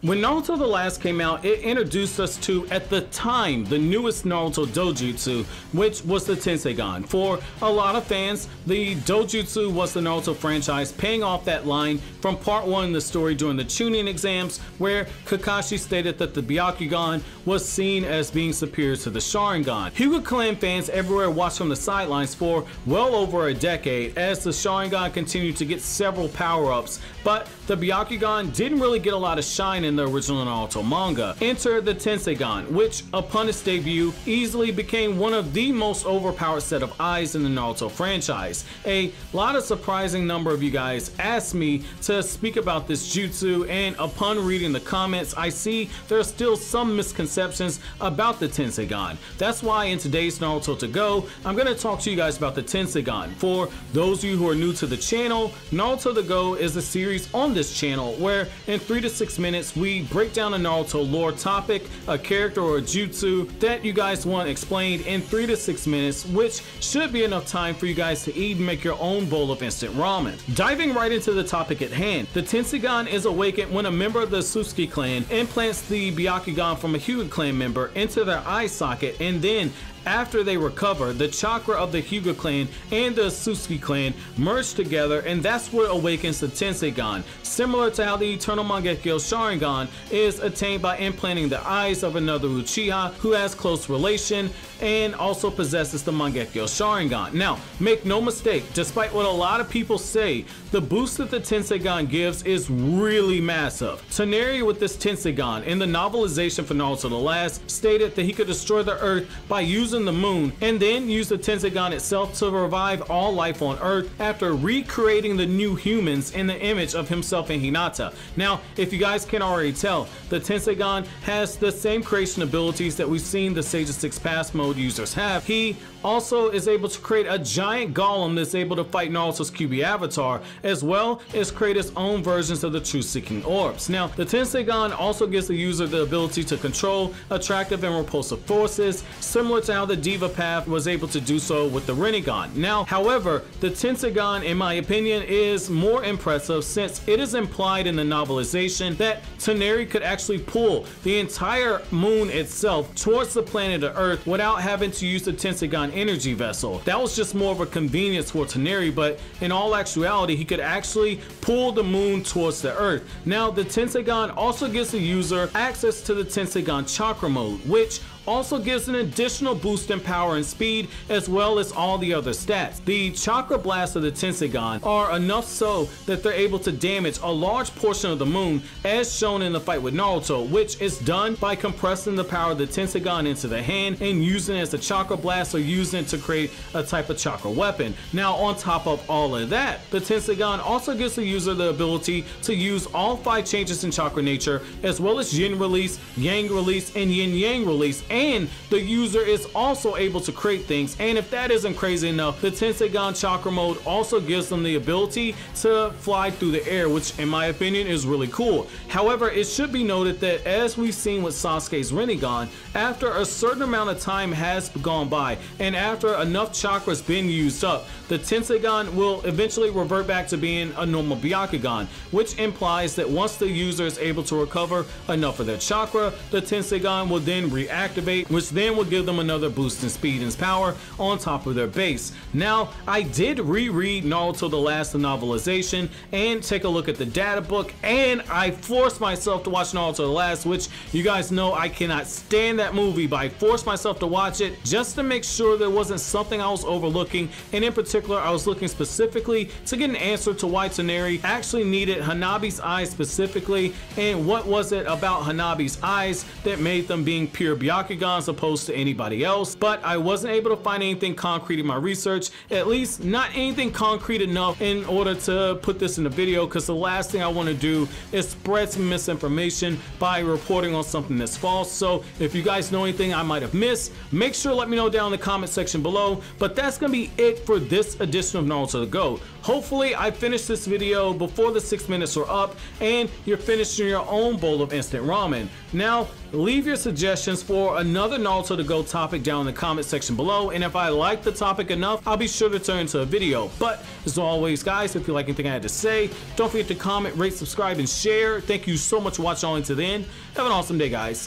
When Naruto The Last came out, it introduced us to, at the time, the newest Naruto doujutsu, which was the Tenseigan. For a lot of fans, the doujutsu was the Naruto franchise, paying off that line from part 1 in the story during the Chunin exams, where Kakashi stated that the Byakugan was seen as being superior to the Sharingan. Hyuga clan fans everywhere watched from the sidelines for well over a decade as the Sharingan continued to get several power-ups, but the Byakugan didn't really get a lot of shine in the original Naruto manga. Enter the Tenseigan, which upon its debut easily became one of the most overpowered set of eyes in the Naruto franchise. A lot of surprising number of you guys asked me to speak about this jutsu, and upon reading the comments, I see there are still some misconceptions about the Tenseigan. That's why in today's Naruto To Go, I'm going to talk to you guys about the Tenseigan. For those of you who are new to the channel, Naruto To Go is a series on this channel where in 3 to 6 minutes we break down a Naruto lore topic, a character or a jutsu that you guys want explained in 3 to 6 minutes, which should be enough time for you guys to even make your own bowl of instant ramen. Diving right into the topic at hand, the Tenseigan is awakened when a member of the Suzuki clan implants the Byakugan from a Hyuga clan member into their eye socket, and then after they recover, the chakra of the Hyuga clan and the Suzuki clan merge together, and that's what awakens the Tenseigan, similar to how the Eternal Mangekyo Sharingan is attained by implanting the eyes of another Uchiha who has close relation and also possesses the Mangekyo Sharingan. Now, make no mistake, despite what a lot of people say, the boost that the Tenseigan gives is really massive. Toneri with this Tenseigan in the novelization for Naruto The Last stated that he could destroy the earth by using the moon and then use the Tenseigan itself to revive all life on earth after recreating the new humans in the image of himself and Hinata. Now, if you guys can already tell, the Tenseigan has the same creation abilities that we've seen the Sage of Six Paths mode users have. He also is able to create a giant golem that's able to fight Naruto's QB avatar, as well as create his own versions of the truth-seeking orbs. Now, the Tenseigan also gives the user the ability to control attractive and repulsive forces, similar to how the Diva Path was able to do so with the Rinnegan. Now, however, the Tenseigan, in my opinion, is more impressive since it is implied in the novelization that Toneri could actually pull the entire moon itself towards the planet of Earth without having to use the Tenseigan energy vessel. That was just more of a convenience for Toneri, but in all actuality, he could actually pull the moon towards the Earth. Now, the Tenseigan also gives the user access to the Tenseigan chakra mode, which also gives an additional boost in power and speed, as well as all the other stats. The chakra blasts of the Tenseigan are enough so that they're able to damage a large portion of the moon, as shown in the fight with Naruto, which is done by compressing the power of the Tenseigan into the hand and using it as a chakra blast or using it to create a type of chakra weapon. Now, on top of all of that, the Tenseigan also gives the user the ability to use all 5 changes in chakra nature, as well as yin release, yang release, and yin yang release, and the user is also able to create things. And if that isn't crazy enough, the Tenseigan chakra mode also gives them the ability to fly through the air, which in my opinion is really cool. However, it should be noted that as we've seen with Sasuke's Rinnegan, after a certain amount of time has gone by and after enough chakras been used up, the Tenseigan will eventually revert back to being a normal Byakugan, which implies that once the user is able to recover enough of their chakra, the Tenseigan will then reactivate, which then will give them another boost in speed and power on top of their base. Now, I did reread Naruto The Last, the novelization, and take a look at the data book, and I forced myself to watch Naruto The Last, which you guys know I cannot stand that movie, but I forced myself to watch it just to make sure there wasn't something I was overlooking, and in particular, I was looking specifically to get an answer to why Toneri actually needed Hanabi's eyes specifically, and what was it about Hanabi's eyes that made them being pure Byakugans opposed to anybody else. But I wasn't able to find anything concrete in my research, at least not anything concrete enough in order to put this in a video, because the last thing I want to do is spread some misinformation by reporting on something that's false. So if you guys know anything I might have missed, make sure to let me know down in the comment section below. But that's gonna be it for this edition of Naruto To Go. Hopefully I finished this video before the 6 minutes are up and you're finishing your own bowl of instant ramen. Now leave your suggestions for another Naruto To Go topic down in the comment section below, and if I like the topic enough, I'll be sure to turn into a video. But as always guys, if you like anything I had to say, don't forget to comment, rate, subscribe, and share. Thank you so much for watching all into the end. Have an awesome day guys.